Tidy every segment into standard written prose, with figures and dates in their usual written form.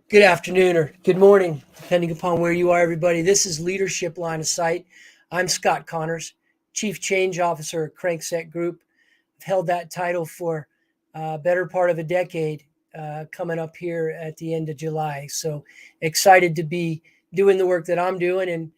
Good afternoon or good morning, depending upon where you are, everybody. This is Leadership Line of Sight. I'm Scott Connors, Chief Change Officer at Crankset Group. I've held that title for a better part of a decade, coming up here at the end of July. So excited to be doing the work that I'm doing. And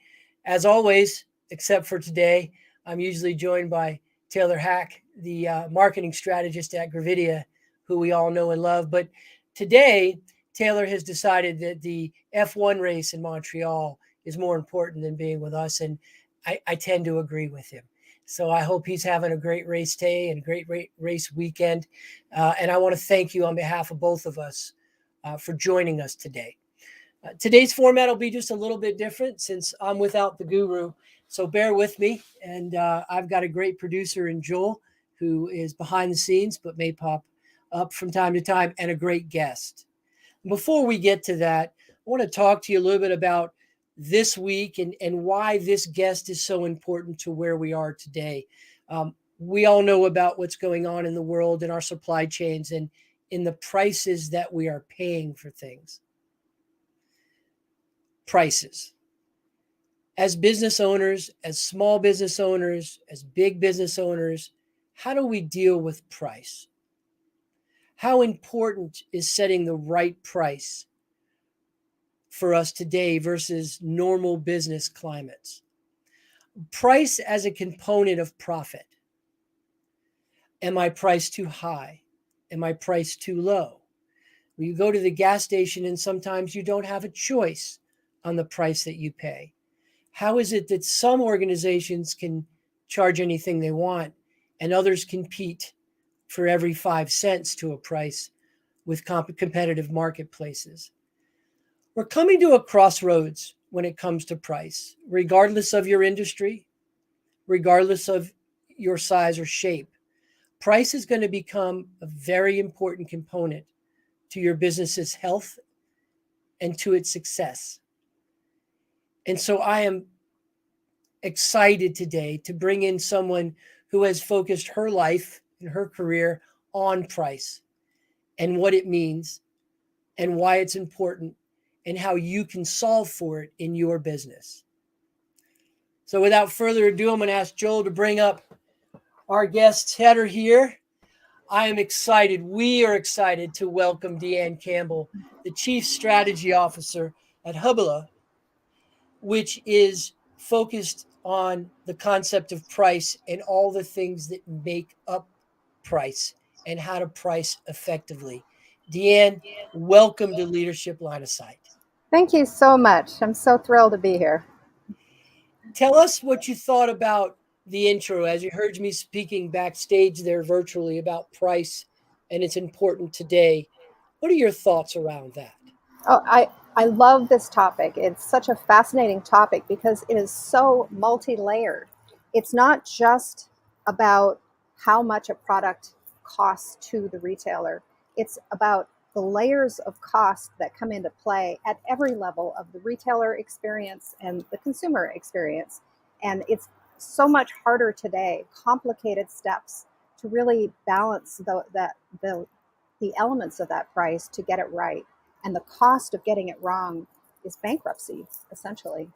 as always, except for today, I'm usually joined by Taylor Hack, the marketing strategist at Gravidia, who we all know and love. But today, Taylor has decided that the F1 race in Montreal is more important than being with us. And I tend to agree with him. So I hope he's having a great race day and a great race weekend. And I want to thank you on behalf of both of us for joining us today. Today's format will be just a little bit different since I'm without the guru. So bear with me. And I've got a great producer in Joel who is behind the scenes but may pop up from time to time, and a great guest. Before we get to that, I want to talk to you a little bit about this week and why this guest is so important to where we are today. We all know about what's going on in the world, in our supply chains, and in the prices that we are paying for things. Prices. As business owners, as small business owners, as big business owners, how do we deal with price? How important is setting the right price for us today versus normal business climates? Price as a component of profit. Am I priced too high? Am I priced too low? You go to the gas station and sometimes you don't have a choice on the price that you pay. How is it that some organizations can charge anything they want and others compete for every 5 cents to a price with competitive marketplaces? We're coming to a crossroads when it comes to price, regardless of your industry, regardless of your size or shape. Price is going to become a very important component to your business's health and to its success. And so I am excited today to bring in someone who has focused her life and her career on price and what it means and why it's important and how you can solve for it in your business. So without further ado, I'm going to ask Joel to bring up our guest header here. I am excited. We are excited to welcome Deann Campbell, the Chief Strategy Officer at Hubula, which is focused on the concept of price and all the things that make up price and how to price effectively. Deann, welcome to Leadership Line of Sight. Thank you so much. I'm so thrilled to be here. Tell us what you thought about the intro as you heard me speaking backstage there virtually about price and it's important today. What are your thoughts around that? Oh, I love this topic. It's such a fascinating topic because it is so multi-layered. It's not just about how much a product costs to the retailer. It's about the layers of cost that come into play at every level of the retailer experience and the consumer experience. And it's so much harder today, complicated steps to really balance the elements of that price to get it right. And the cost of getting it wrong is bankruptcy, essentially.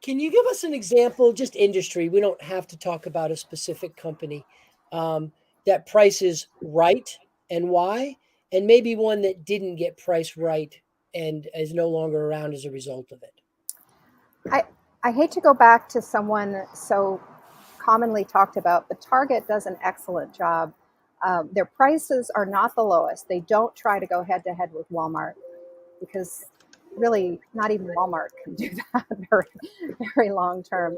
Can you give us an example, just industry? We don't have to talk about a specific company that prices right and why, and maybe one that didn't get priced right and is no longer around as a result of it. I hate to go back to someone so commonly talked about, but Target does an excellent job. Their prices are not the lowest. They don't try to go head to head with Walmart because really not even Walmart can do that very, very long term.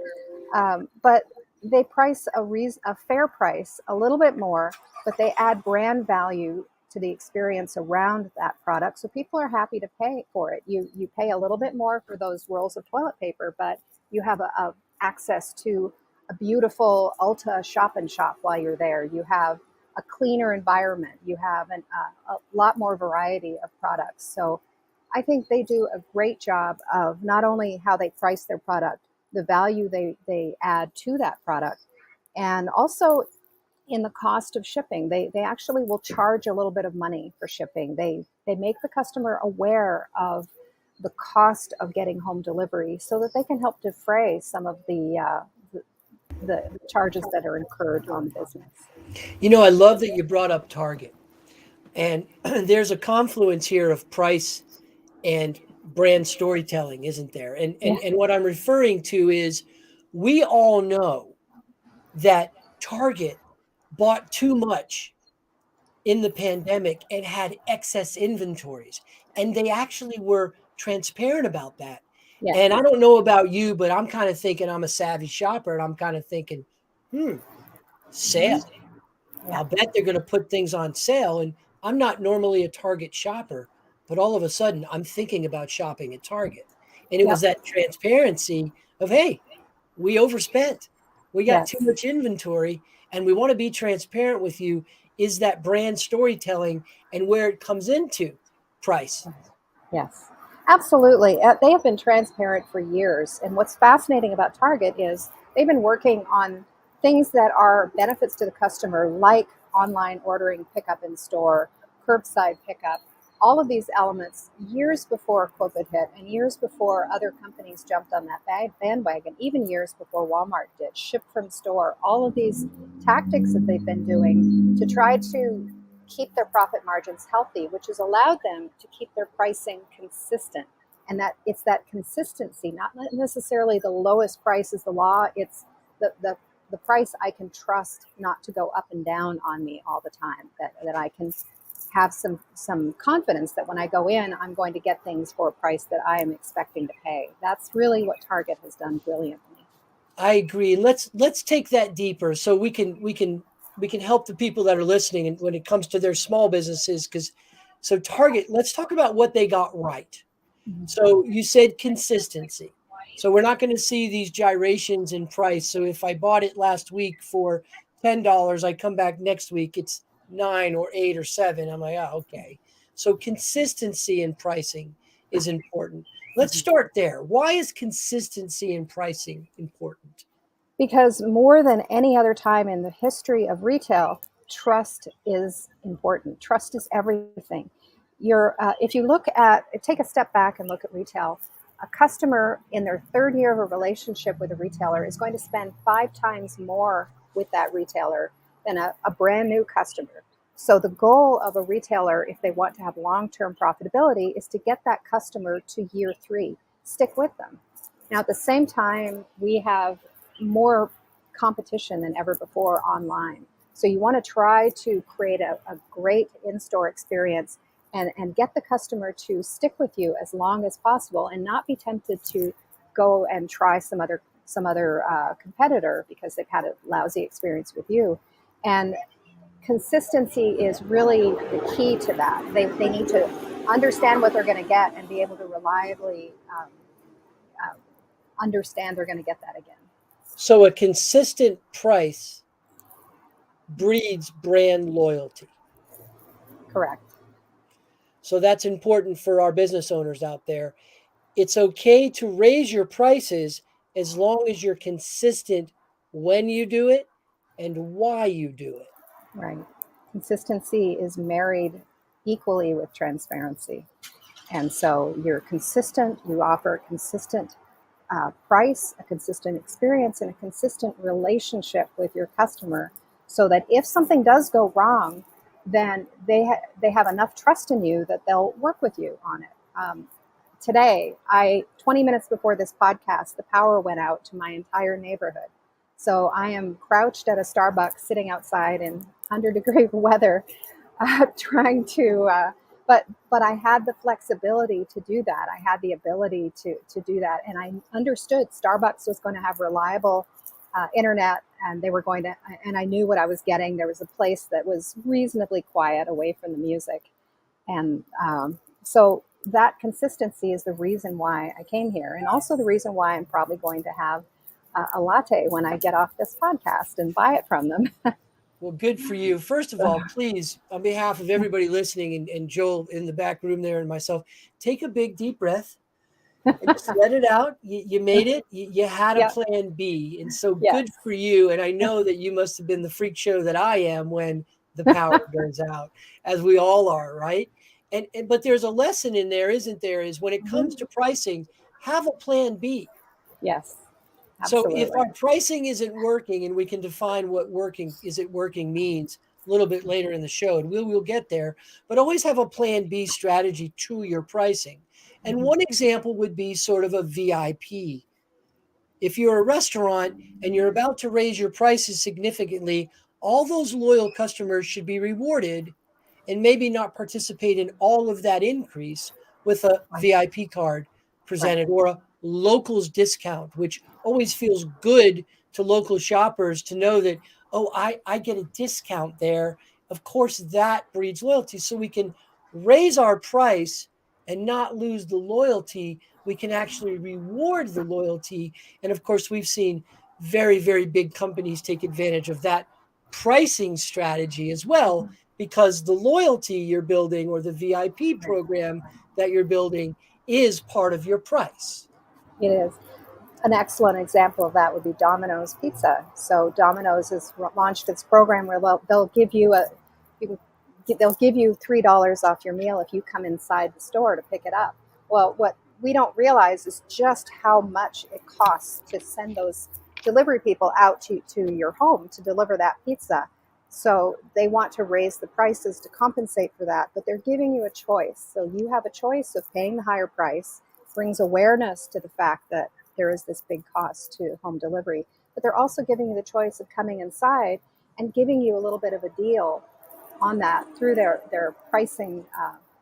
But they price a fair price, a little bit more, but they add brand value to the experience around that product. So people are happy to pay for it. You pay a little bit more for those rolls of toilet paper, but you have a access to a beautiful Ulta shop and shop while you're there. You have a cleaner environment. You have a lot more variety of products. So I think they do a great job of not only how they price their product, the value they add to that product, and also in the cost of shipping. They actually will charge a little bit of money for shipping. They make the customer aware of the cost of getting home delivery so that they can help defray some of the charges that are incurred on the business. I love that you brought up Target. And there's a confluence here of price and brand storytelling, isn't there? And, Yeah. and, and what I'm referring to is we all know that Target bought too much in the pandemic and had excess inventories. And they actually were transparent about that. And Yes. I don't know about you, but I'm kind of thinking I'm a savvy shopper and I'm kind of thinking, sale. Yeah. I'll bet they're going to put things on sale. And I'm not normally a Target shopper, but all of a sudden I'm thinking about shopping at Target. And it was Yep. that transparency of, hey, we overspent. We got too Yes. much inventory and we want to be transparent with you. Is that brand storytelling and where it comes into price? Yes, absolutely. They have been transparent for years. And what's fascinating about Target is they've been working on things that are benefits to the customer, like online ordering, pickup in store, curbside pickup, all of these elements years before COVID hit and years before other companies jumped on that bandwagon, even years before Walmart did, ship from store, all of these tactics that they've been doing to try to keep their profit margins healthy, which has allowed them to keep their pricing consistent. And that it's that consistency, not necessarily the lowest price is the law. It's the price I can trust not to go up and down on me all the time. That I can have some confidence that when I go in, I'm going to get things for a price that I am expecting to pay. That's really what Target has done brilliantly. I agree. Let's take that deeper so we can help the people that are listening and when it comes to their small businesses because so Target, let's talk about what they got right. So you said consistency. So we're not going to see these gyrations in price. So if I bought it last week for $10, I come back next week, it's 9 or 8 or 7. I'm like, oh, okay. So consistency in pricing is important. Let's start there. Why is consistency in pricing important? Because more than any other time in the history of retail, trust is important. Trust is everything. If you take a step back and look at retail, a customer in their third year of a relationship with a retailer is going to spend 5 times more with that retailer than a brand new customer. So the goal of a retailer, if they want to have long-term profitability, is to get that customer to year 3, stick with them. Now, at the same time, we have more competition than ever before online. So you want to try to create a great in-store experience and get the customer to stick with you as long as possible and not be tempted to go and try some other competitor because they've had a lousy experience with you. And consistency is really the key to that. They need to understand what they're going to get and be able to reliably uh, understand they're going to get that again. So a consistent price breeds brand loyalty. Correct. So that's important for our business owners out there. It's okay to raise your prices as long as you're consistent when you do it and why you do it. Right. Consistency is married equally with transparency. And so you're consistent, you offer a consistent price, a consistent experience, and a consistent relationship with your customer so that if something does go wrong, then they have enough trust in you that they'll work with you on it. Today, 20 minutes before this podcast, the power went out to my entire neighborhood. So I am crouched at a Starbucks sitting outside in 100-degree weather, trying to, but I had the flexibility to do that. I had the ability to do that. And I understood Starbucks was going to have reliable internet and they were going to, and I knew what I was getting. There was a place that was reasonably quiet away from the music. And so that consistency is the reason why I came here, and also the reason why I'm probably going to have a latte when I get off this podcast and buy it from them. Well, good for you. First of all, please, on behalf of everybody listening and Joel in the back room there and myself, take a big deep breath. and just let it out. You made it. You had a Yep. plan B. And so good Yes. for you. And I know that you must have been the freak show that I am when the power goes out, as we all are, right? But there's a lesson in there, isn't there? Is when it Hmm. comes to pricing, have a plan B. Yes. So if Absolutely. our pricing isn't working, and we can define what working isn't working means a little bit later in the show, and we'll get there, but always have a plan B strategy to your pricing. And Hmm. one example would be sort of a VIP. If you're a restaurant and you're about to raise your prices significantly, all those loyal customers should be rewarded and maybe not participate in all of that increase with a VIP card Right. presented or a locals discount, which always feels good to local shoppers to know that, oh, I get a discount there. Of course, that breeds loyalty. So we can raise our price and not lose the loyalty. We can actually reward the loyalty. And of course, we've seen very, very big companies take advantage of that pricing strategy as well, because the loyalty you're building or the VIP Right. program that you're building is part of your price. It is. An excellent example of that would be Domino's Pizza. So Domino's has launched its program where they'll give you they'll give you $3 off your meal if you come inside the store to pick it up. Well, what we don't realize is just how much it costs to send those delivery people out to your home to deliver that pizza. So they want to raise the prices to compensate for that, but they're giving you a choice. So you have a choice of paying the higher price, brings awareness to the fact that there is this big cost to home delivery, but they're also giving you the choice of coming inside and giving you a little bit of a deal on that through their pricing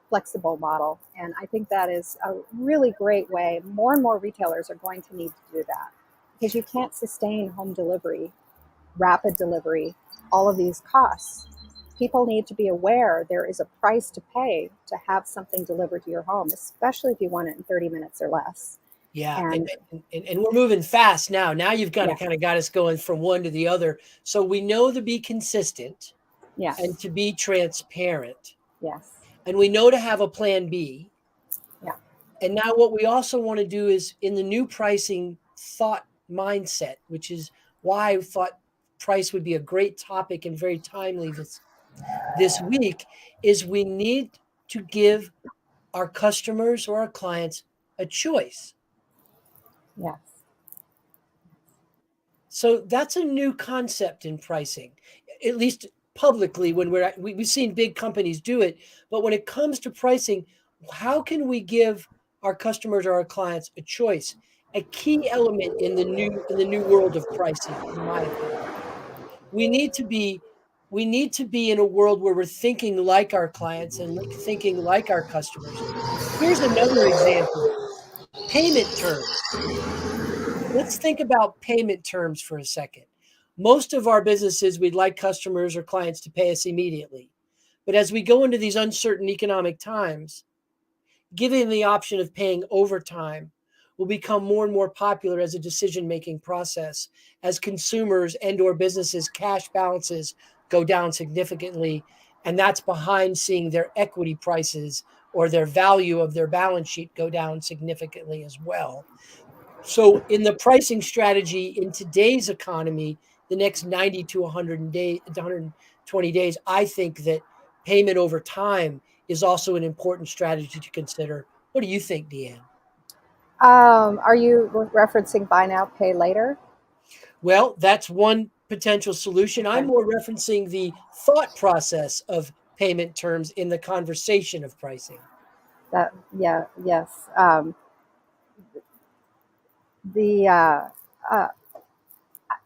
flexible model. And I think that is a really great way. More and more retailers are going to need to do that because you can't sustain home delivery, rapid delivery, all of these costs. People need to be aware there is a price to pay to have something delivered to your home, especially if you want it in 30 minutes or less. Yeah, And and we're moving fast now. Now you've got to yeah, kind of got us going from one to the other. So we know to be consistent and yes, to be transparent, yes, and we know to have a plan B. yeah, And now what we also want to do is in the new pricing thought mindset, which is why I thought price would be a great topic and very timely this week, is we need to give our customers or our clients a choice. yes, So that's a new concept in pricing, at least publicly. When we've seen big companies do it, but when it comes to pricing, how can we give our customers or our clients a choice? A key element in the new world of pricing, in my opinion, we need to be we need to be in a world where we're thinking like our clients and thinking like our customers. Here's another example: payment terms. Let's think about payment terms for a second. Most of our businesses, we'd like customers or clients to pay us immediately. But as we go into these uncertain economic times, giving the option of paying overtime will become more and more popular as a decision-making process as consumers and or businesses cash balances go down significantly, and that's behind seeing their equity prices or their value of their balance sheet go down significantly as well. So in the pricing strategy in today's economy, the next 90 to 120 days, I think that payment over time is also an important strategy to consider. What do you think, Deann? Are you referencing buy now, pay later? Well, that's one potential solution. I'm Okay. more referencing the thought process of payment terms in the conversation of pricing. That yeah, yes. The uh,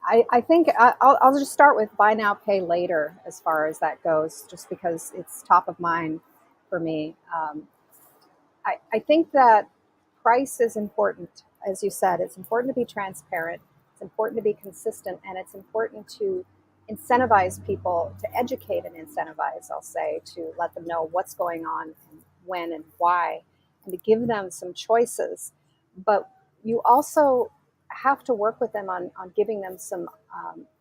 I think I'll just start with buy now, pay later as far as that goes, just because it's top of mind for me. I think that price is important. As you said, it's important to be transparent, it's important to be consistent, and it's important to incentivize people, to educate and incentivize, I'll say, to let them know what's going on and when and why, and to give them some choices. But you also have to work with them on giving them some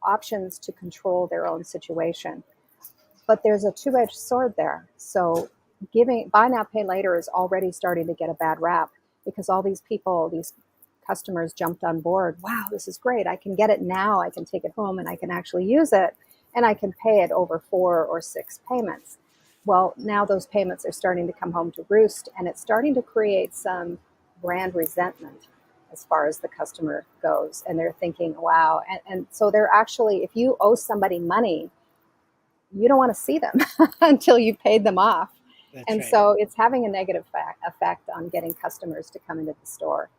options to control their own situation. But there's a two-edged sword there. So giving buy now pay later is already starting to get a bad rap because all these people, these customers jumped on board. Wow, this is great. I can get it now. I can take it home and I can actually use it, and I can pay it over 4 or 6 payments. Well, now those payments are starting to come home to roost, and it's starting to create some brand resentment as far as the customer goes. And they're thinking, wow. And so they're actually, if you owe somebody money, you don't want to see them until you paid them off. That's And right. so it's having a negative effect on getting customers to come into the store.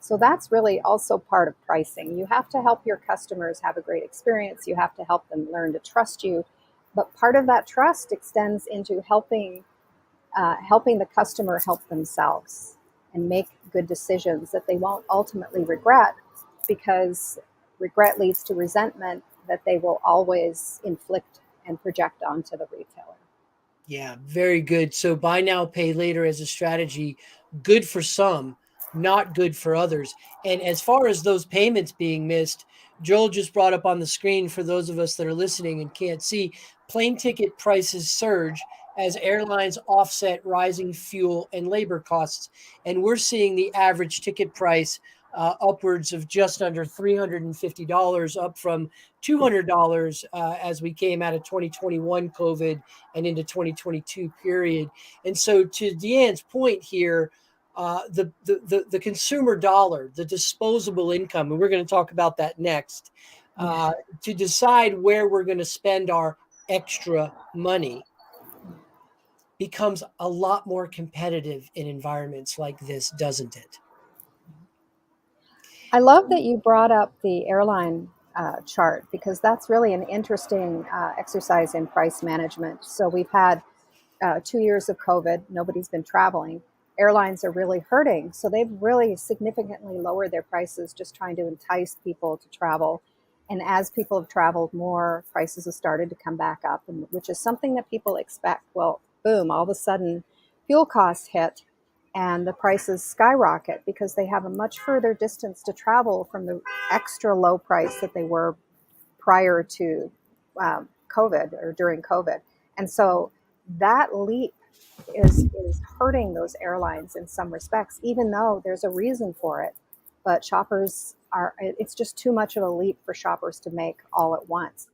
So that's really also part of pricing. You have to help your customers have a great experience. You have to help them learn to trust you. But part of that trust extends into helping the customer help themselves and make good decisions that they won't ultimately regret, because regret leads to resentment that they will always inflict and project onto the retailer. Yeah, very good. So buy now, pay later as a strategy, good for some, not good for others. And as far as those payments being missed, Joel just brought up on the screen for those of us that are listening and can't see, plane ticket prices surge as airlines offset rising fuel and labor costs. And we're seeing the average ticket price upwards of just under $350, up from $200 as we came out of 2021 COVID and into 2022 period. And so to Deann's point here, the consumer dollar, the disposable income, and we're going to talk about that next, Yeah. to decide where we're going to spend our extra money becomes a lot more competitive in environments like this, doesn't it? I love that you brought up the airline chart, because that's really an interesting exercise in price management. So we've had 2 years of COVID, nobody's been traveling. Airlines are really hurting. So they've really significantly lowered their prices, just trying to entice people to travel. And as people have traveled more, prices have started to come back up, and, which is something that people expect. Well, boom, all of a sudden, fuel costs hit and the prices skyrocket because they have a much further distance to travel from the extra low price that they were prior to COVID or during COVID. And so that leap is hurting those airlines in some respects, even though there's a reason for it. But shoppers are, it's just too much of a leap for shoppers to make all at once.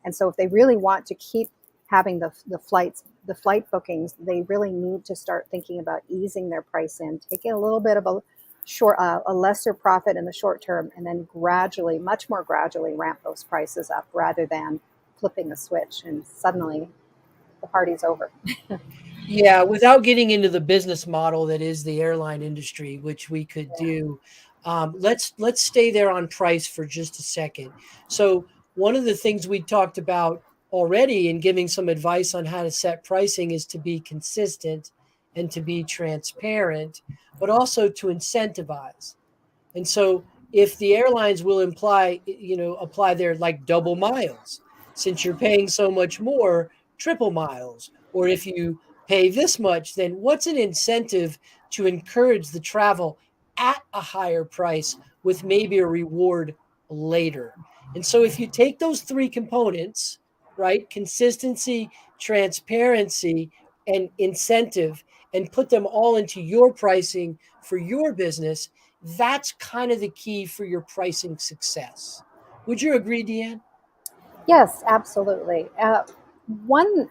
And so if they really want to keep having the flight bookings, they really need to start thinking about easing their price in, taking a little bit of a lesser profit in the short term, and then gradually, much more gradually, ramp those prices up rather than flipping a switch and suddenly the party's over. Yeah, without getting into the business model that is the airline industry, which we could Yeah. do, let's stay there on price for just a second. So one of the things we talked about already in giving some advice on how to set pricing is to be consistent and to be transparent, but also to incentivize. And so if the airlines will apply their like double miles, since you're paying so much more, triple miles, or if you pay this much, then what's an incentive to encourage the travel at a higher price with maybe a reward later? And so if you take those three components, right, consistency, transparency, and incentive, and put them all into your pricing for your business, that's kind of the key for your pricing success. Would you agree, Deann? Yes, absolutely. One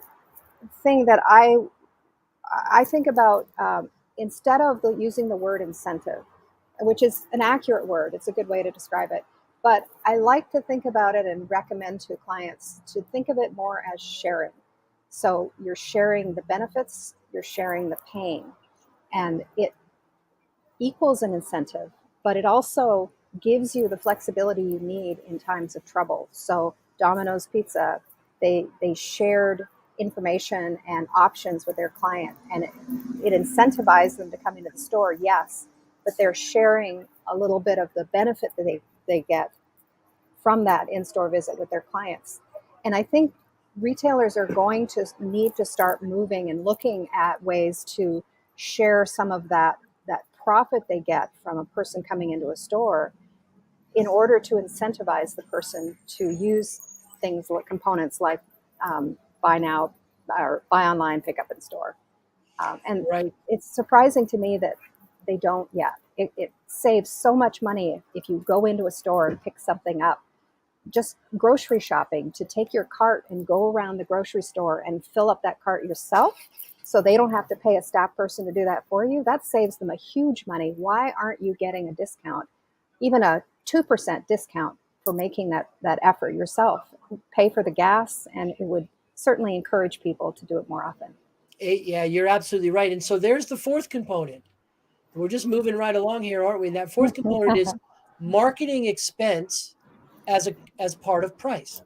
thing that I think about, instead of using the word incentive, which is an accurate word, it's a good way to describe it. But I like to think about it and recommend to clients to think of it more as sharing. So you're sharing the benefits, you're sharing the pain, and it equals an incentive, but it also gives you the flexibility you need in times of trouble. So Domino's Pizza, they shared information and options with their client, and it incentivized them to come into the store, yes, but they're sharing a little bit of the benefit that they get from that in-store visit with their clients. And I think retailers are going to need to start moving and looking at ways to share some of that profit they get from a person coming into a store, in order to incentivize the person to use things like components like buy now or buy online, pick up in store. And Right. it's surprising to me that they don't yet. It saves so much money if you go into a store and pick something up. Just grocery shopping, to take your cart and go around the grocery store and fill up that cart yourself so they don't have to pay a staff person to do that for you. That saves them a huge money. Why aren't you getting a discount, even a 2% discount for making that effort yourself? Pay for the gas, and it would certainly encourage people to do it more often. Yeah, you're absolutely right. And so there's the fourth component. We're just moving right along here, aren't we? And that fourth component is marketing expense as part of price.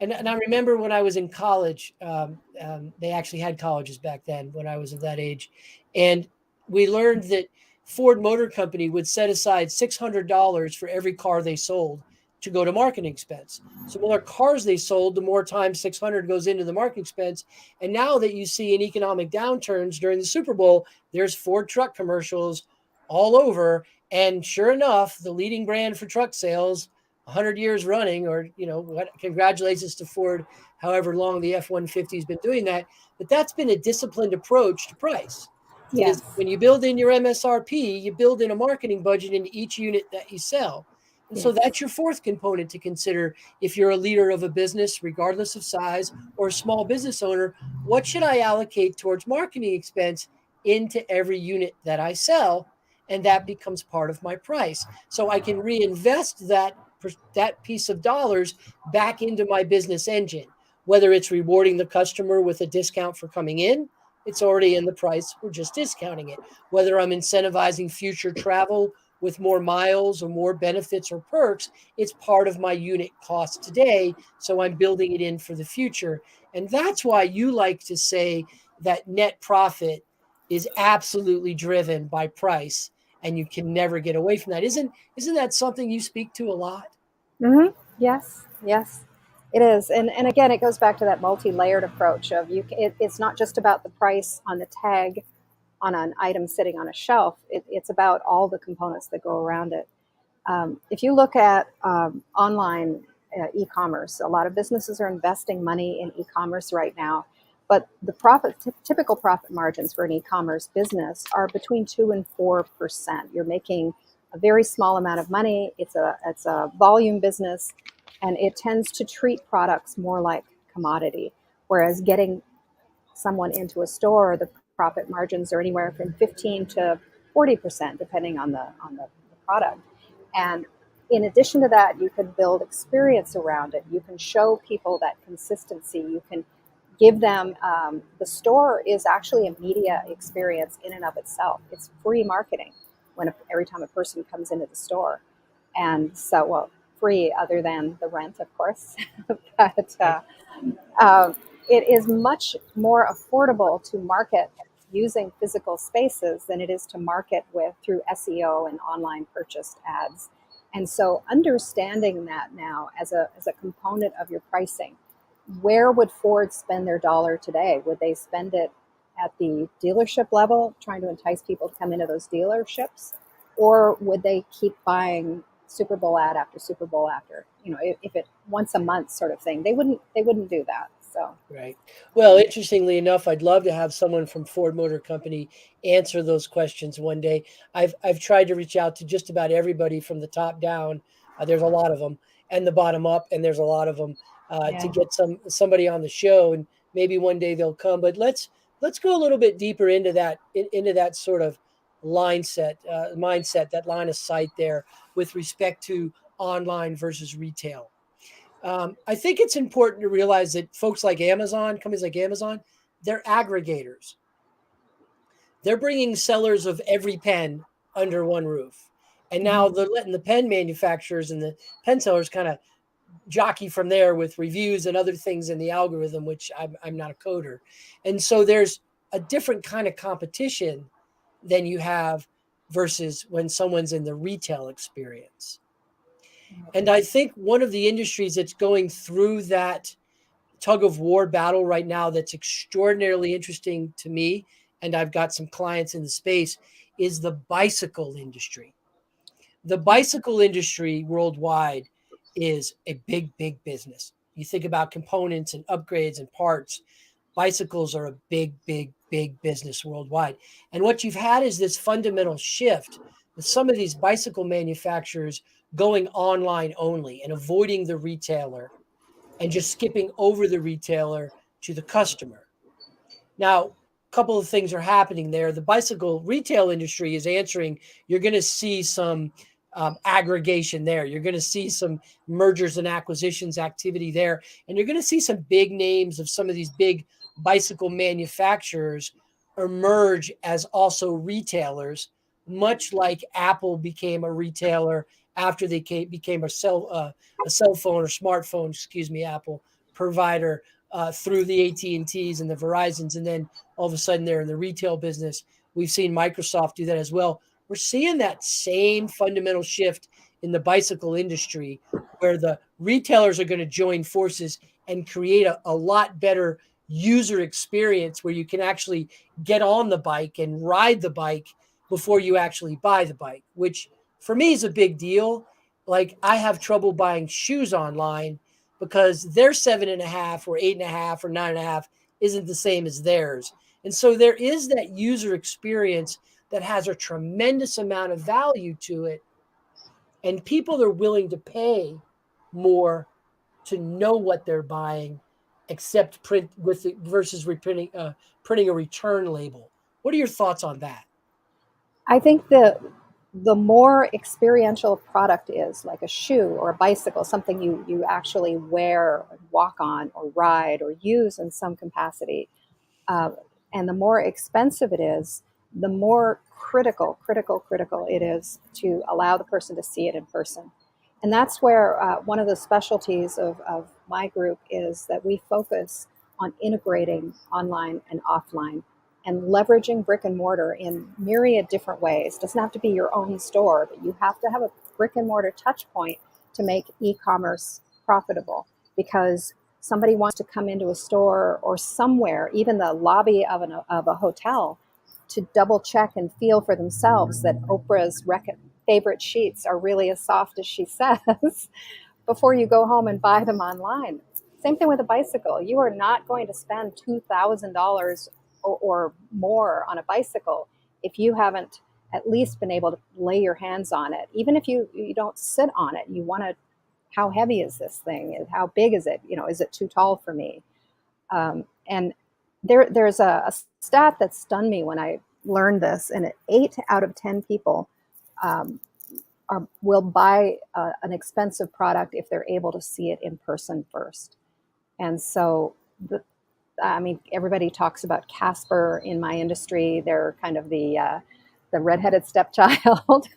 And I remember when I was in college, they actually had colleges back then when I was of that age. And we learned that Ford Motor Company would set aside $600 for every car they sold to go to marketing expense. So the more cars they sold, the more times 600 goes into the marketing expense. And now that you see in economic downturns during the Super Bowl, there's Ford truck commercials all over. And sure enough, the leading brand for truck sales 100 years running, or what, congratulations to Ford, however long the F-150 has been doing that. But that's been a disciplined approach to price. Is Yes. when you build in your MSRP, you build in a marketing budget into each unit that you sell. And so Yes. that's your fourth component to consider if you're a leader of a business, regardless of size, or a small business owner. What should I allocate towards marketing expense into every unit that I sell? And that becomes part of my price. So I can reinvest that piece of dollars back into my business engine, whether it's rewarding the customer with a discount for coming in, it's already in the price, we're just discounting it. Whether I'm incentivizing future travel with more miles or more benefits or perks, it's part of my unit cost today, so I'm building it in for the future. And that's why you like to say that net profit is absolutely driven by price, and you can never get away from that. Isn't that something you speak to a lot? Mm-hmm. Yes, yes, it is. And again, it goes back to that multi-layered approach of it's not just about the price on the tag on an item sitting on a shelf. It's about all the components that go around it. If you look at online e-commerce, a lot of businesses are investing money in e-commerce right now, but the typical profit margins for an e-commerce business are between 2 and 4%. You're making a very small amount of money. It's a volume business, and it tends to treat products more like commodity. Whereas getting someone into a store, the profit margins are anywhere from 15 to 40%, depending on the product. And in addition to that, you can build experience around it. You can show people that consistency. You can give them the store is actually a media experience in and of itself. It's free marketing every time a person comes into the store. And so, well, free other than the rent, of course, but uh, it is much more affordable to market using physical spaces than it is to market with through SEO and online purchased ads. And so understanding that now as a component of your pricing, where would Ford spend their dollar today? Would they spend it at the dealership level, trying to entice people to come into those dealerships? Or would they keep buying Super Bowl ad after Super Bowl after, if it once a month sort of thing? They wouldn't do that. So Right. Well, interestingly enough, I'd love to have someone from Ford Motor Company answer those questions one day. I've tried to reach out to just about everybody from the top down. There's a lot of them, and the bottom up, and there's a lot of them to yeah. get somebody on the show, and maybe one day they'll come. But let's go a little bit deeper into into that sort of mindset, that line of sight there with respect to online versus retail. I think it's important to realize that folks like Amazon, companies like Amazon, they're aggregators. They're bringing sellers of every pen under one roof. And now Mhm. they're letting the pen manufacturers and the pen sellers kind of jockey from there with reviews and other things in the algorithm, which I'm not a coder. And so there's a different kind of competition than you have versus when someone's in the retail experience. And I think one of the industries that's going through that tug of war battle right now that's extraordinarily interesting to me, and I've got some clients in the space, is the bicycle industry. The bicycle industry worldwide is a big, big business. You think about components and upgrades and parts. bicycles are a big, big, big business worldwide. And what you've had is this fundamental shift with some of these bicycle manufacturers going online only and avoiding the retailer and just skipping over the retailer to the customer. Now, a couple of things are happening there. The bicycle retail industry is answering. You're going to see some aggregation there. You're going to see some mergers and acquisitions activity there. And you're going to see some big names of some of these big bicycle manufacturers emerge as also retailers, much like Apple became a retailer after they became a cell phone or smartphone, excuse me, Apple provider through the AT&Ts and the Verizons, and then all of a sudden they're in the retail business. We've seen Microsoft do that as well. We're seeing that same fundamental shift in the bicycle industry where the retailers are going to join forces and create a lot better user experience where you can actually get on the bike and ride the bike before you actually buy the bike, which for me is a big deal. Like I have trouble buying shoes online because their 7.5 or 8.5 or 9.5 isn't the same as theirs. And so there is that user experience that has a tremendous amount of value to it. And people are willing to pay more to know what they're buying, except print with it versus printing a return label. What are your thoughts on that? I think the more experiential a product is, like a shoe or a bicycle, something you actually wear, walk on, or ride, or use in some capacity, uh, and the more expensive it is, the more critical it is to allow the person to see it in person. And that's where one of the specialties of my group is that we focus on integrating online and offline and leveraging brick and mortar in myriad different ways. It doesn't have to be your own store, but you have to have a brick and mortar touch point to make e-commerce profitable, because somebody wants to come into a store or somewhere, even the lobby of a hotel, to double check and feel for themselves that Oprah's favorite sheets are really as soft as she says before you go home and buy them online. Same thing with a bicycle. You are not going to spend $2,000 or more on a bicycle if you haven't at least been able to lay your hands on it. Even if you don't sit on it, you want to, how heavy is this thing? How big is it? Is it too tall for me? And there's a stat that stunned me when I learned this, and 8 out of 10 people um, will buy an expensive product if they're able to see it in person first. And so, everybody talks about Casper in my industry. They're kind of the redheaded stepchild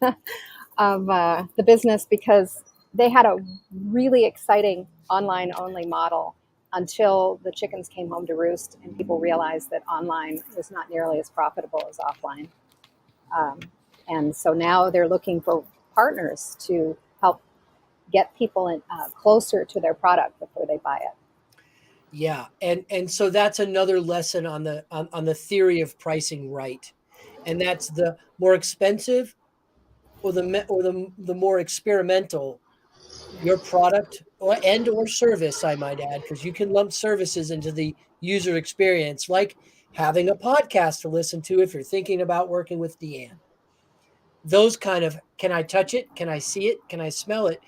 of the business, because they had a really exciting online only model until the chickens came home to roost and people realized that online was not nearly as profitable as offline. Um, and so now they're looking for partners to help get people closer to their product before they buy it. Yeah, and so that's another lesson on the theory of pricing right, and that's the more expensive or the more experimental your product or service, I might add, because you can lump services into the user experience, like having a podcast to listen to if you're thinking about working with Deann. Those kind of, can I touch it? Can I see it? Can I smell it?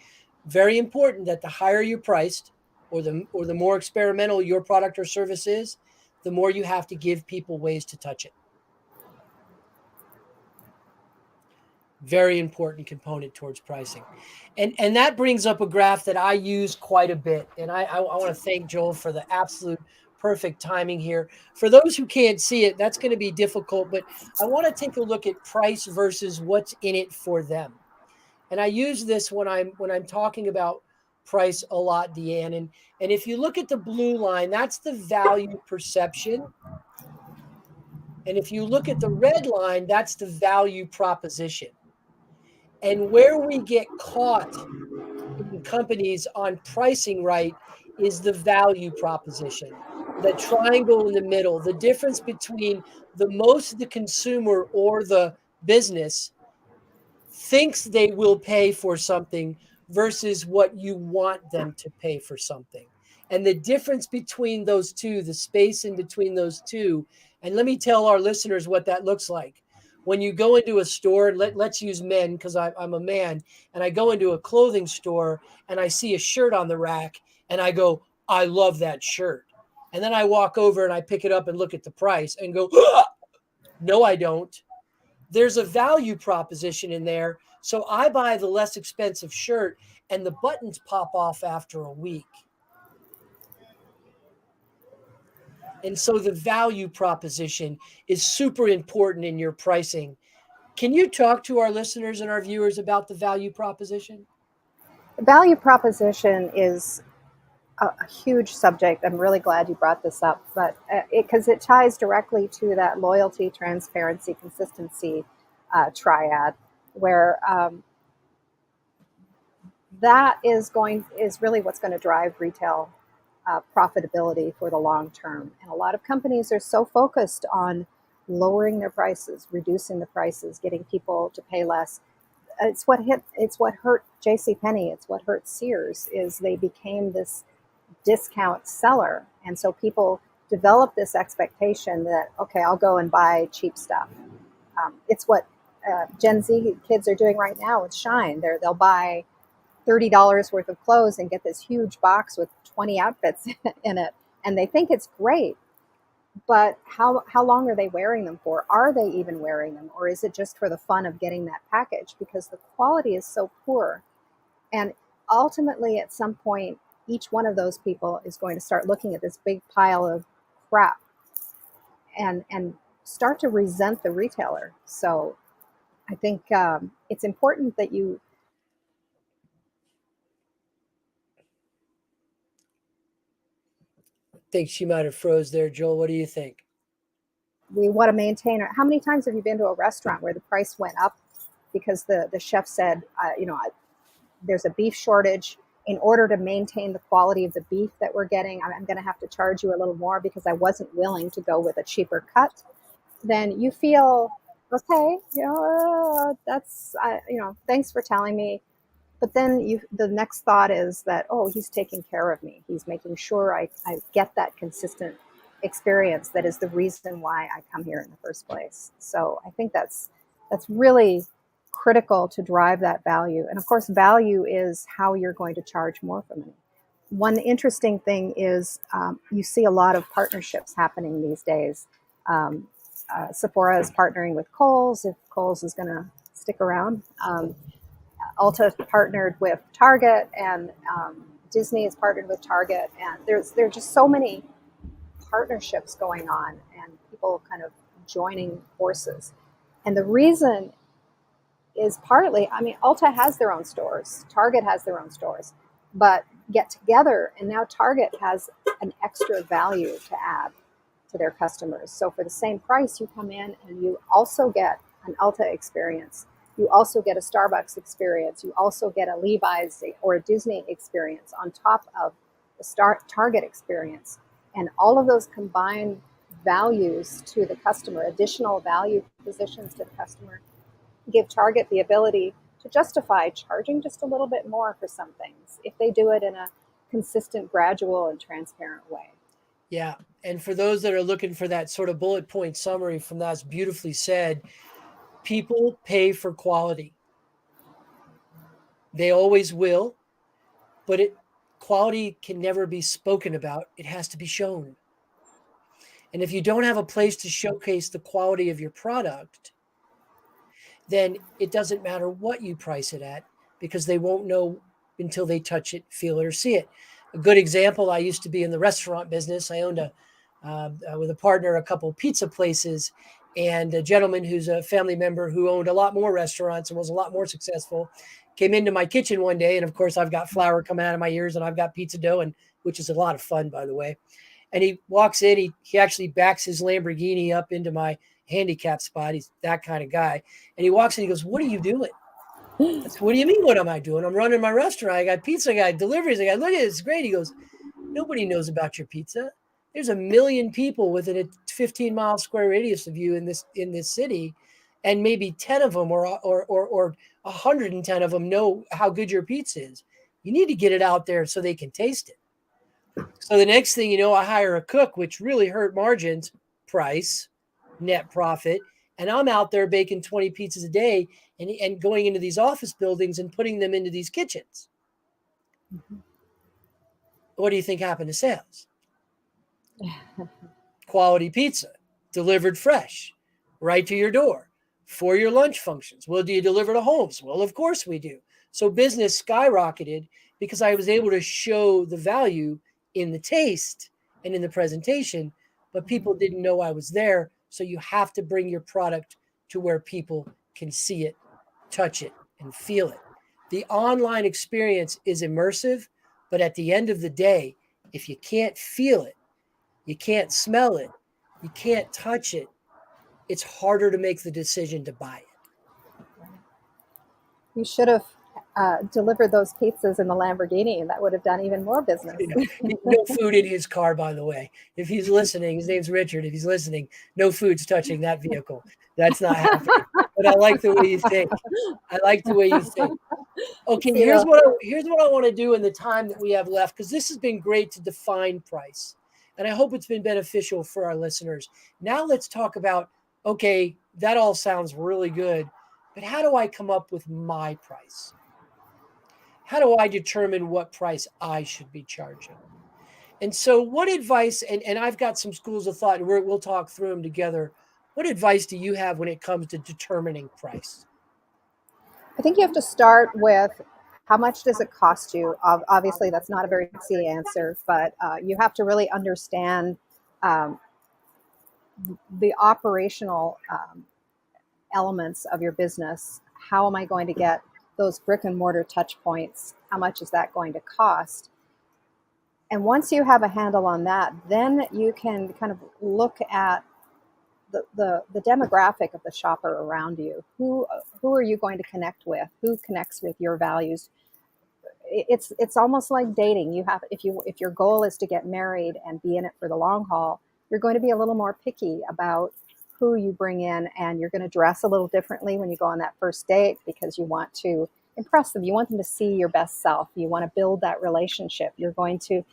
Very important that the higher you're priced or the more experimental your product or service is, the more you have to give people ways to touch it. Very important component towards pricing. And that brings up a graph that I use quite a bit. And I want to thank Joel for the absolute perfect timing here. For those who can't see it, that's going to be difficult, but I want to take a look at price versus what's in it for them. And I use this when I'm talking about price a lot, Deann. And if you look at the blue line, that's the value perception. And if you look at the red line, that's the value proposition. And where we get caught in companies on pricing right is the value proposition, the triangle in the middle, the difference between the consumer or the business thinks they will pay for something versus what you want them to pay for something. And the difference between those two, the space in between those two, and let me tell our listeners what that looks like. When you go into a store, let's use men because I'm a man, and I go into a clothing store and I see a shirt on the rack and I go, I love that shirt. And then I walk over and I pick it up and look at the price and go, ah! No, I don't. There's a value proposition in there. So I buy the less expensive shirt and the buttons pop off after a week. And so the value proposition is super important in your pricing. Can you talk to our listeners and our viewers about the value proposition? The value proposition is a huge subject. I'm really glad you brought this up, but because it ties directly to that loyalty, transparency, consistency triad, where that is really what's going to drive retail profitability for the long term. And a lot of companies are so focused on lowering their prices, reducing the prices, getting people to pay less. It's what hurt J.C. Penney. It's what hurt Sears. Is they became this discount seller, and so people develop this expectation that, okay, I'll go and buy cheap stuff. It's what Gen Z kids are doing right now with Shine. They'll buy $30 worth of clothes and get this huge box with 20 outfits in it, and they think it's great. But how long are they wearing them for? Are they even wearing them, or is it just for the fun of getting that package? Because the quality is so poor, and ultimately, at some point, each one of those people is going to start looking at this big pile of crap and start to resent the retailer. So I think it's important that I think she might have froze there, Joel. What do you think? we want to maintain. How many times have you been to a restaurant where the price went up because the chef said, there's a beef shortage. In order to maintain the quality of the beef that we're getting, I'm going to have to charge you a little more because I wasn't willing to go with a cheaper cut. Then you feel, okay, that's, thanks for telling me. But then the next thought is that, oh, he's taking care of me. He's making sure I get that consistent experience that is the reason why I come here in the first place. So I think that's really critical to drive that value. And of course, value is how you're going to charge more for money. One interesting thing is you see a lot of partnerships happening these days. Sephora is partnering with Kohl's, if Kohl's is going to stick around. Ulta partnered with Target, and Disney is partnered with Target. And there are just so many partnerships going on and people kind of joining forces. And the reason is partly, Ulta has their own stores, Target has their own stores, but get together, and now Target has an extra value to add to their customers. So for the same price, you come in and you also get an Ulta experience. You also get a Starbucks experience. You also get a Levi's or a Disney experience on top of the Target experience. And all of those combined values to the customer, additional value positions to the customer, give Target the ability to justify charging just a little bit more for some things if they do it in a consistent, gradual, and transparent way. Yeah. And for those that are looking for that sort of bullet point summary from that's beautifully said, people pay for quality. They always will, but quality can never be spoken about. It has to be shown. And if you don't have a place to showcase the quality of your product, then it doesn't matter what you price it at because they won't know until they touch it, feel it, or see it. A good example, I used to be in the restaurant business. I owned with a partner, a couple of pizza places, and a gentleman who's a family member who owned a lot more restaurants and was a lot more successful came into my kitchen one day. And of course, I've got flour coming out of my ears and I've got pizza dough, and which is a lot of fun, by the way. And he walks in, he actually backs his Lamborghini up into my handicap spot. He's that kind of guy. And he walks in, he goes, "What are you doing?" I said, "What do you mean, what am I doing? I'm running my restaurant. I got pizza, I got deliveries. I got, look at it, it's great." He goes, "Nobody knows about your pizza. There's a million people within a 15-mile square radius of you in this city, and maybe 10 of them or 110 of them know how good your pizza is. You need to get it out there so they can taste it." So the next thing you know, I hire a cook, which really hurt margins, price, net profit. And I'm out there baking 20 pizzas a day and going into these office buildings and putting them into these kitchens. Mhm. What do you think happened to sales? Quality pizza, delivered fresh, right to your door for your lunch functions. Well, do you deliver to homes? Well, of course we do. So business skyrocketed because I was able to show the value in the taste and in the presentation, but people didn't know I was there. So you have to bring your product to where people can see it, touch it, and feel it. The online experience is immersive, but at the end of the day, if you can't feel it, you can't smell it, you can't touch it, it's harder to make the decision to buy You should have delivered those pizzas in the Lamborghini. That would have done even more business. it. No food in his car, by the way. If he's listening, his name's Richard. If he's listening, no food's touching that vehicle. That's not happening. But I like the way you think. I like the way you think. Okay, See the here's what I want to do in the time that we have left, because this has been great to define price. And I hope it's been beneficial for our listeners. Now let's talk about, okay, that all sounds really good, but how do I come up with my price? How do I determine what price I should be charging? And so, what advice, and I've got some schools of thought, and we'll talk through them together. What advice do you have when it comes to determining price? I think you have to start with how much does it cost you? Obviously, that's not a very sexy answer, but you have to really understand um, the operational elements of your business. How am I going to get those brick and mortar touch points? How much is that going to cost? And once you have a handle on that, then you can kind of look at the demographic of the shopper around you. Who are you going to connect with? Who connects with your values? It's almost like dating. You have if your goal is to get married and be in it for the long haul, you're going to be a little more picky about who you bring in, and you're going to dress a little differently when you go on that first date because you want to impress them. You want them to see your best self. You want to build that relationship. You're going to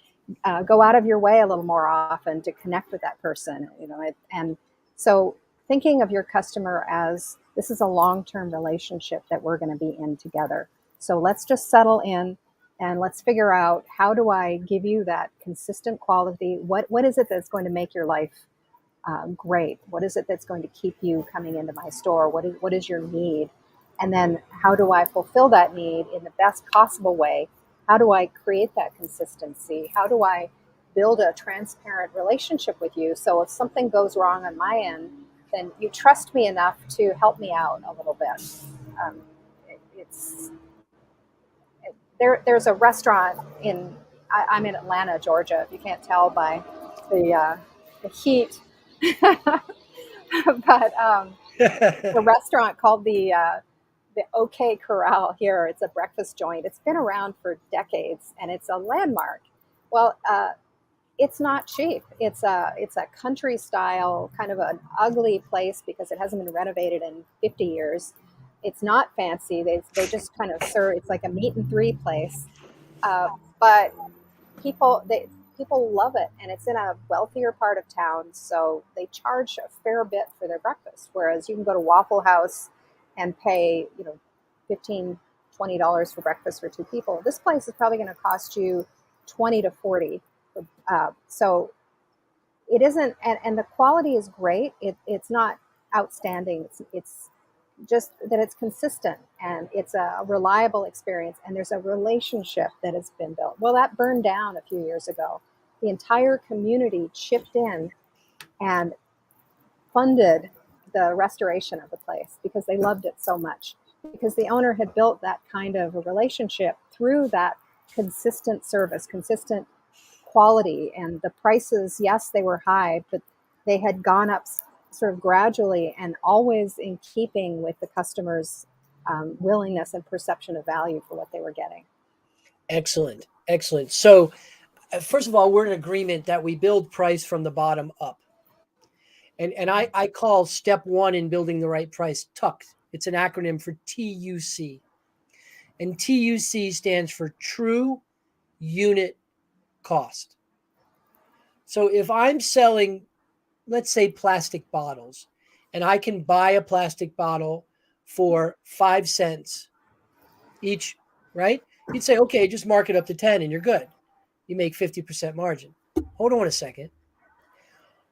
go out of your way a little more often to connect with that person. And so thinking of your customer as this is a long-term relationship that we're going to be in together. So let's just settle in and let's figure out, how do I give you that consistent quality? What is it that's going to make your life great? What is it that's going to keep you coming into my store? What is your need? And then how do I fulfill that need in the best possible way? How do I create that consistency? How do I build a transparent relationship with you? So if something goes wrong on my end, then you trust me enough to help me out a little bit. Um, it's there's a restaurant I'm in Atlanta, Georgia. If you can't tell by the heat, but the restaurant called the OK Corral here. It's a breakfast joint. It's been around for decades, and it's a landmark. Well, it's not cheap. It's a country style, kind of an ugly place because it hasn't been renovated in 50 years. It's not fancy. They just kind of serve. It's like a meat and three place, but people love it, and it's in a wealthier part of town, so they charge a fair bit for their breakfast. Whereas you can go to Waffle House and pay 15-20 dollars for breakfast for two people. This place is probably going to cost you 20 to 40. So it isn't, and the quality is great. It's not outstanding. It's just that it's consistent and it's a reliable experience, and there's a relationship that has been built. Well, that burned down a few years ago. The entire community chipped in and funded the restoration of the place because they loved it so much, because the owner had built that kind of a relationship through that consistent service, consistent quality. And the prices, yes, they were high, but they had gone up sort of gradually and always in keeping with the customer's willingness and perception of value for what they were getting. Excellent. Excellent. So, first of all, we're in agreement that we build price from the bottom up. And I call step one in building the right price TUC. It's an acronym for TUC. And TUC stands for True Unit Cost. So if I'm selling, let's say, plastic bottles, and I can buy a plastic bottle for 5 cents each, right? You'd say, okay, just mark it up to 10 and you're good. You make 50% margin. Hold on a second.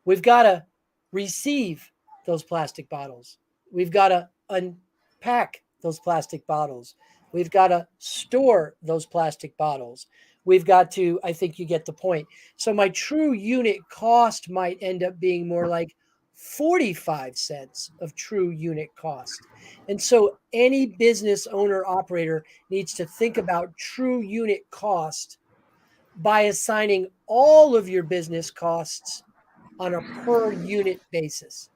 We've got to receive those plastic bottles. We've got to unpack those plastic bottles. We've got to store those plastic bottles. We've got to, I think you get the point. So my true unit cost might end up being more like 45 cents of true unit cost. And so any business owner operator needs to think about true unit cost by assigning all of your business costs on a per unit basis.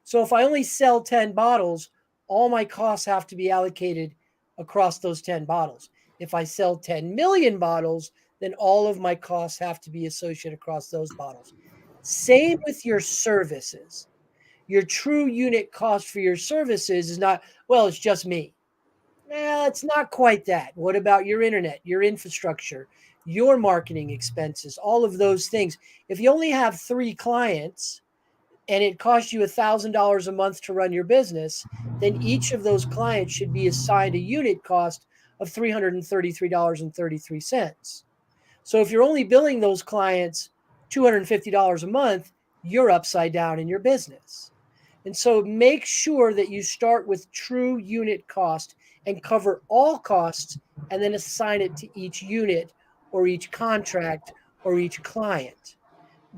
So if I only sell 10 bottles, all my costs have to be allocated across those 10 bottles. If I sell 10 million bottles, then all of my costs have to be associated across those bottles. Same with your services. Your true unit cost for your services is not, well, it's just me. Well, it's not quite that. What about your internet, your infrastructure, your marketing expenses, all of those things? If you only have 3 clients, and it costs you $1,000 a month to run your business, then each of those clients should be assigned a unit cost of $333.33. So if you're only billing those clients $250 a month, you're upside down in your business. And so make sure that you start with true unit cost and cover all costs and then assign it to each unit or each contract or each client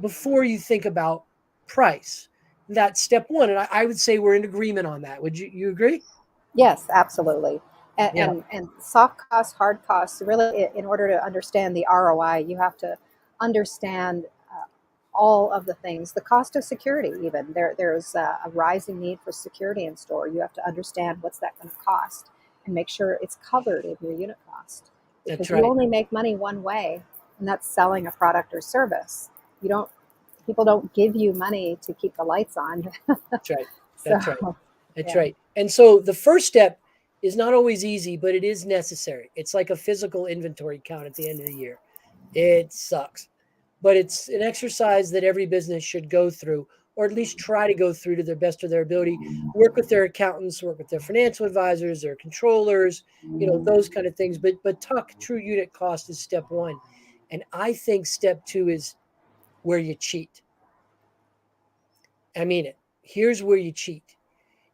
before you think about price. That's step one. And I would say we're in agreement on that. Would you agree? Yes, absolutely. And, Yeah, and soft costs, hard costs, really, in order to understand the ROI, you have to understand all of the things, the cost of security, even. There's a rising need for security in store. You have to understand what's that going to cost and make sure it's covered in your unit cost. that's Because you right. only make money one way, and that's selling a product or service. You don't, people don't give you money to keep the lights on. That's right. So, That's right. That's yeah. right. And so the first step is not always easy, but it is necessary. It's like a physical inventory count at the end of the year. It sucks, but it's an exercise that every business should go through, or at least try to go through to the best of their ability. Work with their accountants, work with their financial advisors, their controllers, those kind of things. But tuck true unit cost is step one, and I think step two is where you cheat. I mean it. Here's where you cheat.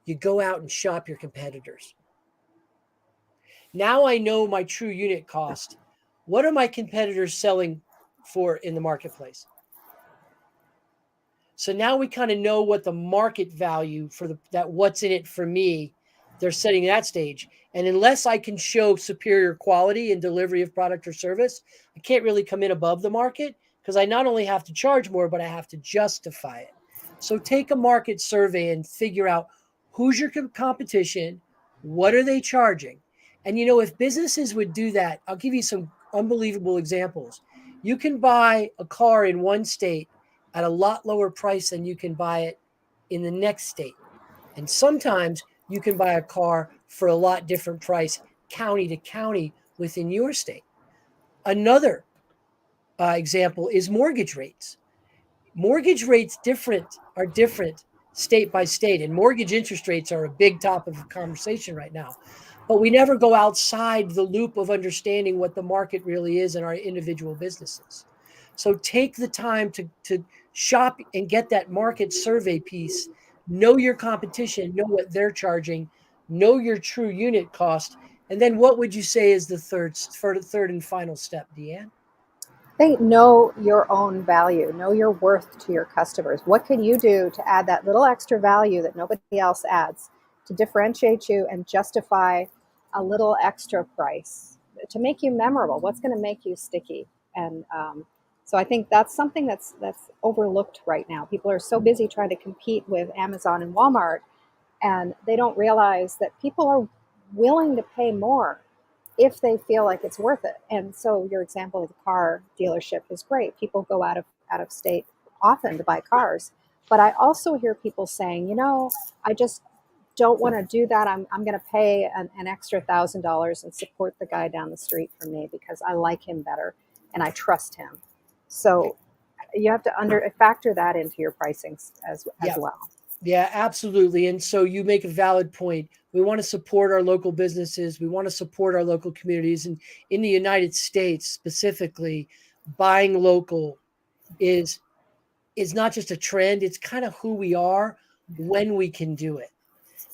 You go out and shop your competitors. Now I know my true unit cost. What are my competitors selling for in the marketplace? So now we kind of know what the market value for that what's in it for me. They're setting that stage. And unless I can show superior quality and delivery of product or service, I can't really come in above the market because I not only have to charge more, but I have to justify it. So take a market survey and figure out who's your competition, what are they charging? And if businesses would do that, I'll give you some unbelievable examples. You can buy a car in one state at a lot lower price than you can buy it in the next state. And sometimes you can buy a car for a lot different price county to county within your state. Another example is mortgage rates. Mortgage rates are different state by state, and mortgage interest rates are a big topic of conversation right now. But we never go outside the loop of understanding what the market really is in our individual businesses. So take the time to shop and get that market survey piece. Know your competition, know what they're charging, know your true unit cost, and then what would you say is the third and final step, Deann? They know your own value, know your worth to your customers. What can you do to add that little extra value that nobody else adds to differentiate you and justify a little extra price to make you memorable? What's going to make you sticky? And so I think that's something that's overlooked right now. People are so busy trying to compete with Amazon and Walmart, and they don't realize that people are willing to pay more if they feel like it's worth it. And so your example of the car dealership is great. People go out of state often to buy cars. But I also hear people saying, I just don't want to do that. I'm going to pay an extra $1,000 and support the guy down the street from me because I like him better and I trust him. So you have to factor that into your pricing as Yeah. well. Yeah, absolutely. And so you make a valid point. We want to support our local businesses. We want to support our local communities. And in the United States specifically, buying local is not just a trend, it's kind of who we are when we can do it.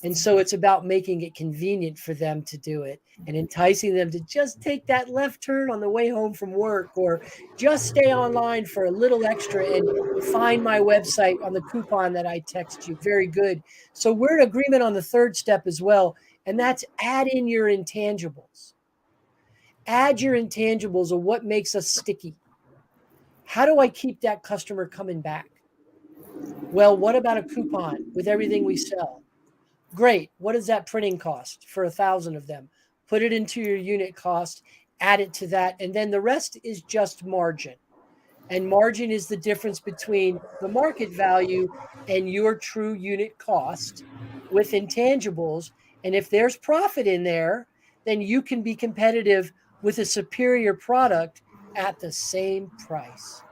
And so it's about making it convenient for them to do it and enticing them to just take that left turn on the way home from work, or just stay online for a little extra and find my website on the coupon that I text you. Very good. So we're in agreement on the third step as well, and that's add in your intangibles. Add your intangibles of what makes us sticky. How do I keep that customer coming back? Well, what about a coupon with everything we sell? Great. What does that printing cost for 1,000 of them? Put it into your unit cost, add it to that, and then the rest is just margin. And margin is the difference between the market value and your true unit cost with intangibles. And if there's profit in there, then you can be competitive with a superior product at the same price.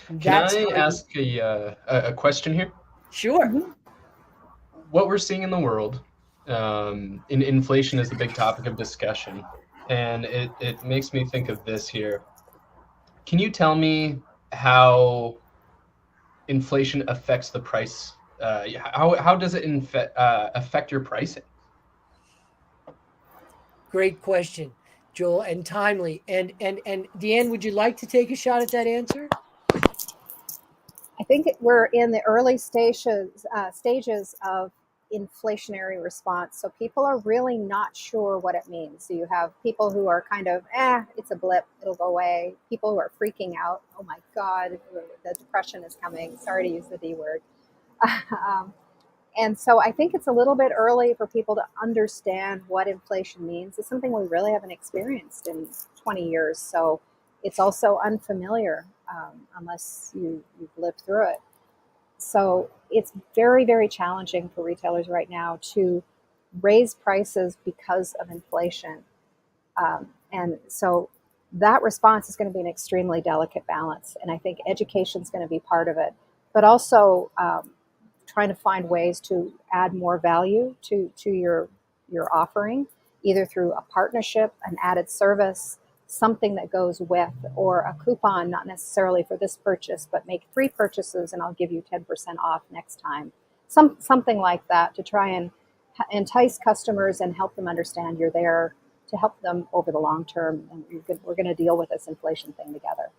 And Can that's I how you, ask a question here? sure. Mm-hmm. What we're seeing in the world, inflation is the big topic of discussion, and it makes me think of this here. Can you tell me how inflation affects the price? How does it affect your pricing? Great question, Joel, and timely. And Deann, would you like to take a shot at that answer? I think we're in the early stages of inflationary response. So people are really not sure what it means. So you have people who are kind of, it's a blip, it'll go away. People who are freaking out, oh my God, the depression is coming. Sorry to use the D word. um, and so I think it's a little bit early for people to understand what inflation means. It's something we really haven't experienced in 20 years. So it's also unfamiliar unless you've lived through it. So it's very, very challenging for retailers right now to raise prices because of inflation. And so that response is going to be an extremely delicate balance. And I think education is going to be part of it, but also trying to find ways to add more value to your offering, either through a partnership, an added service, something that goes with, or a coupon, not necessarily for this purchase, but make 3 purchases and I'll give you 10% off next time. Something like that to try and entice customers and help them understand you're there to help them over the long term. And we're going to deal with this inflation thing together.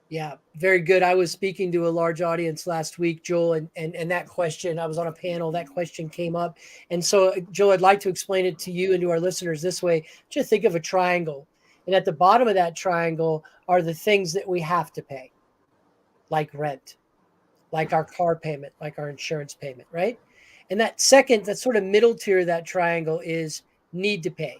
Yeah, very good. I was speaking to a large audience last week, Joel, and that question, I was on a panel, that question came up. And so, Joel, I'd like to explain it to you and to our listeners this way. Just think of a triangle. And at the bottom of that triangle are the things that we have to pay, like rent, like our car payment, like our insurance payment, right? And that sort of middle tier of that triangle is need to pay.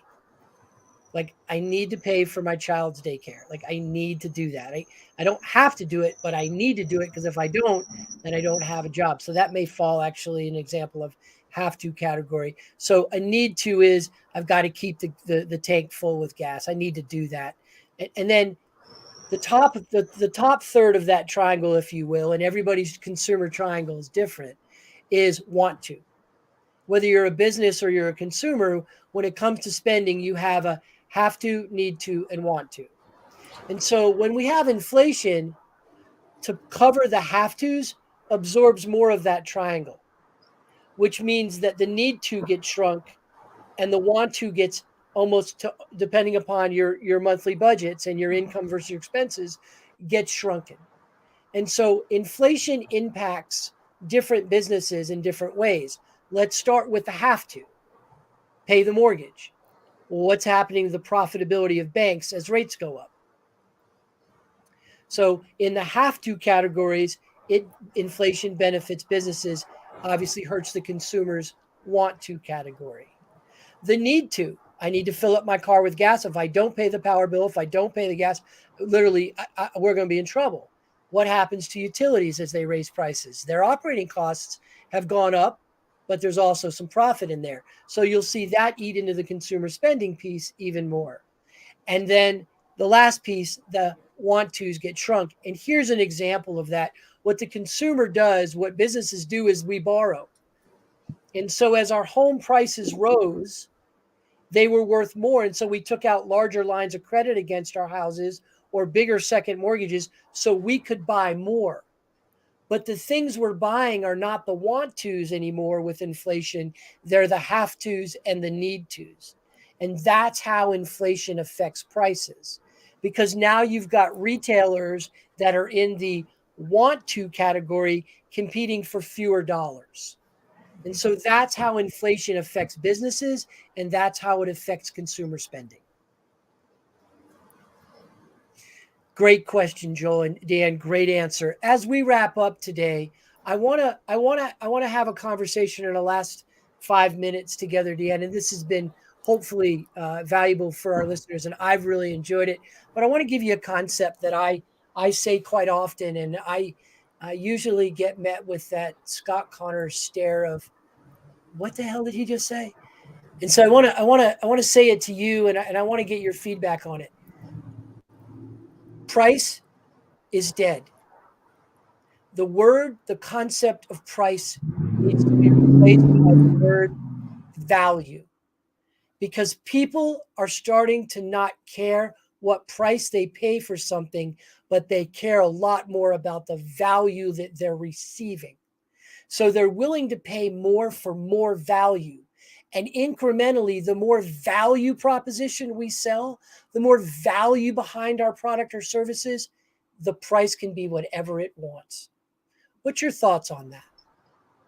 Like, I need to pay for my child's daycare. Like, I need to do that. I don't have to do it, but I need to do it, because if I don't, then I don't have a job. So that may fall actually an example of have to category. So a need to is I've got to keep the tank full with gas. I need to do that. And then the top third of that triangle, if you will, and everybody's consumer triangle is different, is want to. Whether you're a business or you're a consumer, when it comes to spending, you have a have to, need to, and want to. And so when we have inflation, to cover the have tos absorbs more of that triangle, which means that the need to gets shrunk and the want to gets almost depending upon your monthly budgets and your income versus your expenses, gets shrunken. And so inflation impacts different businesses in different ways. Let's start with the have to pay the mortgage. Well, what's happening to the profitability of banks as rates go up? So in the have to categories, inflation benefits businesses, obviously hurts the consumers want to category. The need to, I need to fill up my car with gas. If I don't pay the power bill, if I don't pay the gas, literally, we're going to be in trouble. What happens to utilities as they raise prices? Their operating costs have gone up, but there's also some profit in there. So you'll see that eat into the consumer spending piece even more. And then the last piece, the want tos get shrunk. And here's an example of that. What the consumer does, what businesses do, is we borrow. And so as our home prices rose, they were worth more. And so we took out larger lines of credit against our houses or bigger second mortgages so we could buy more. But the things we're buying are not the want tos anymore with inflation. They're the have tos and the need tos. And that's how inflation affects prices. Because now you've got retailers that are in the want to category competing for fewer dollars. And so that's how inflation affects businesses, and that's how it affects consumer spending. Great question, Joel and Dan. Great answer. As we wrap up today, I want to have a conversation in the last 5 minutes together, Dan. And this has been hopefully valuable for our listeners, and I've really enjoyed it. But I want to give you a concept that I say quite often, and I usually get met with that Scott Connors stare of, what the hell did he just say? And so I want to say it to you, and I want to get your feedback on it. Price is dead. The concept of price needs to be replaced by the word value, because people are starting to not care what price they pay for something, but they care a lot more about the value that they're receiving. So they're willing to pay more for more value. And incrementally, the more value proposition we sell, the more value behind our product or services, the price can be whatever it wants. What's your thoughts on that?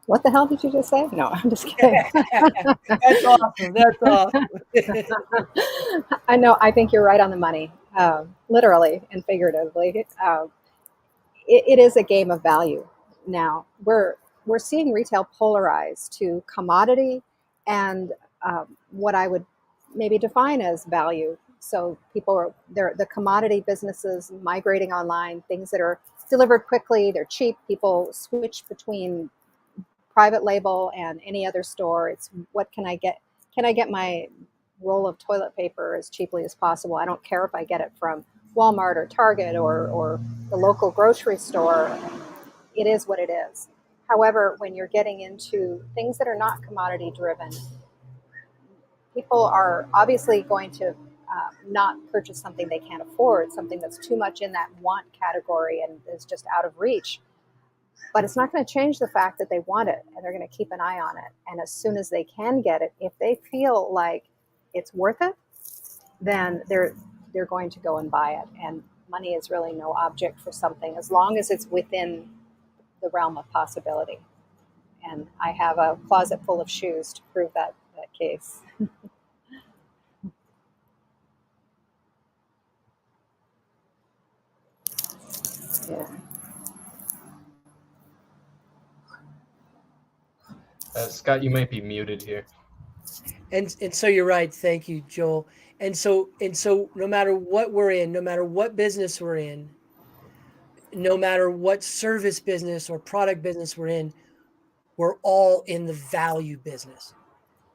What the hell did you just say? No, I'm just kidding. That's awesome. That's awesome. I know. I think you're right on the money, literally and figuratively. It is a game of value now. We're seeing retail polarize to commodity and what I would maybe define as value. So they're the commodity businesses migrating online, things that are delivered quickly, they're cheap. People switch between private label and any other store. It's what can I get? Can I get my roll of toilet paper as cheaply as possible? I don't care if I get it from Walmart or Target or the local grocery store. It is what it is. However, when you're getting into things that are not commodity driven, people are obviously going to not purchase something they can't afford, something that's too much in that want category and is just out of reach. But it's not going to change the fact that they want it, and they're going to keep an eye on it. And as soon as they can get it, if they feel like it's worth it, then they're going to go and buy it. And money is really no object for something as long as it's within the realm of possibility. And I have a closet full of shoes to prove that case. Yeah. Scott, you might be muted here. And so you're right. Thank you, Joel. And so no matter what we're in, no matter what business we're in, no matter what service business or product business we're in, we're all in the value business.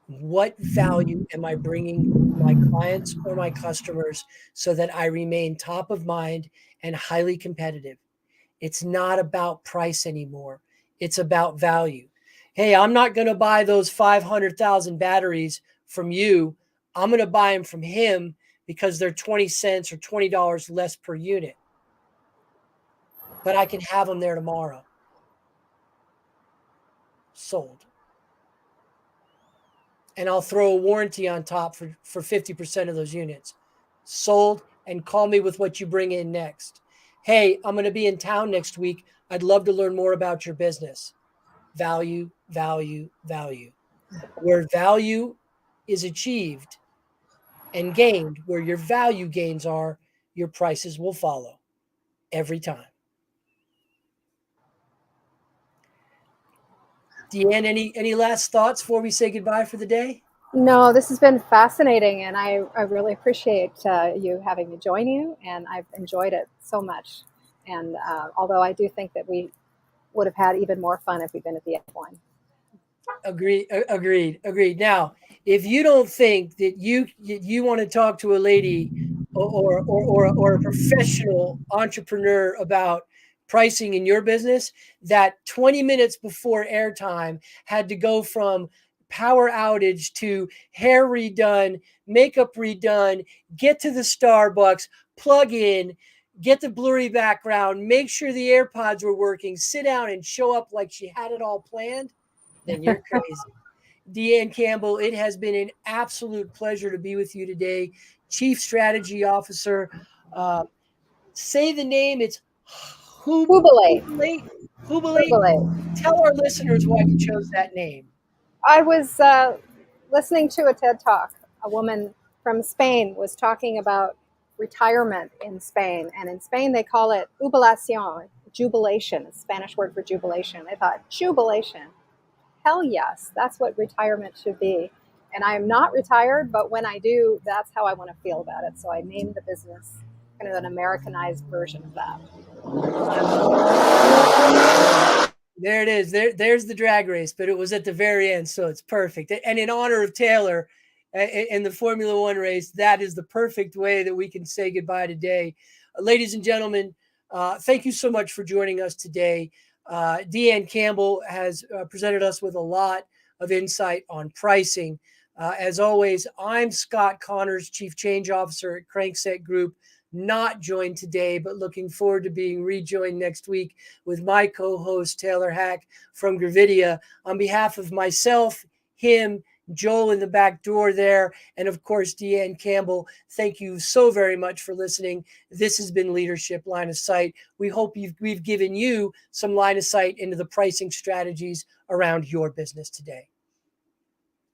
What value am I bringing my clients or my customers so that I remain top of mind and highly competitive? It's not about price anymore. It's about value. Hey, I'm not going to buy those 500,000 batteries from you. I'm going to buy them from him because they're 20 cents or $20 less per unit. But I can have them there tomorrow. Sold. And I'll throw a warranty on top for 50% of those units. Sold, and call me with what you bring in next. Hey, I'm going to be in town next week. I'd love to learn more about your business. Value, value, value. Where value is achieved and gained, where your value gains are, your prices will follow every time. Deann, any last thoughts before we say goodbye for the day? No, this has been fascinating, and I really appreciate you having me join you, and I've enjoyed it so much. And although I do think that we would have had even more fun if we'd been at the F1. Agreed. Now, if you don't think that you want to talk to a lady or a professional entrepreneur about pricing in your business, that 20 minutes before airtime had to go from power outage to hair redone, makeup redone, get to the Starbucks, plug in, get the blurry background, make sure the AirPods were working, sit down and show up like she had it all planned, then you're crazy. Deann Campbell, it has been an absolute pleasure to be with you today. Chief Strategy Officer. Uh, say the name. It's Jubilate. Hubalate. Hubalate. Jubilate. Tell our listeners why you chose that name. I was listening to a TED Talk. A woman from Spain was talking about retirement in Spain. And in Spain, they call it jubilación, jubilation, a Spanish word for jubilation. I thought, jubilation. Hell yes, that's what retirement should be. And I am not retired, but when I do, that's how I want to feel about it. So I named the business kind of an Americanized version of that. There it is. There's the drag race, but it was at the very end, so it's perfect. And in honor of Taylor in the Formula One race, that is the perfect way that we can say goodbye today. Ladies and gentlemen, thank you so much for joining us today. Deann Campbell has presented us with a lot of insight on pricing. As always, I'm Scott Connors, Chief Change Officer at Crankset Group. Not joined today, but looking forward to being rejoined next week with my co-host, Taylor Hack from Gravidia. On behalf of myself, him, Joel in the back door there, and of course, Deann Campbell, thank you so very much for listening. This has been Leadership Line of Sight. We hope we've given you some line of sight into the pricing strategies around your business today.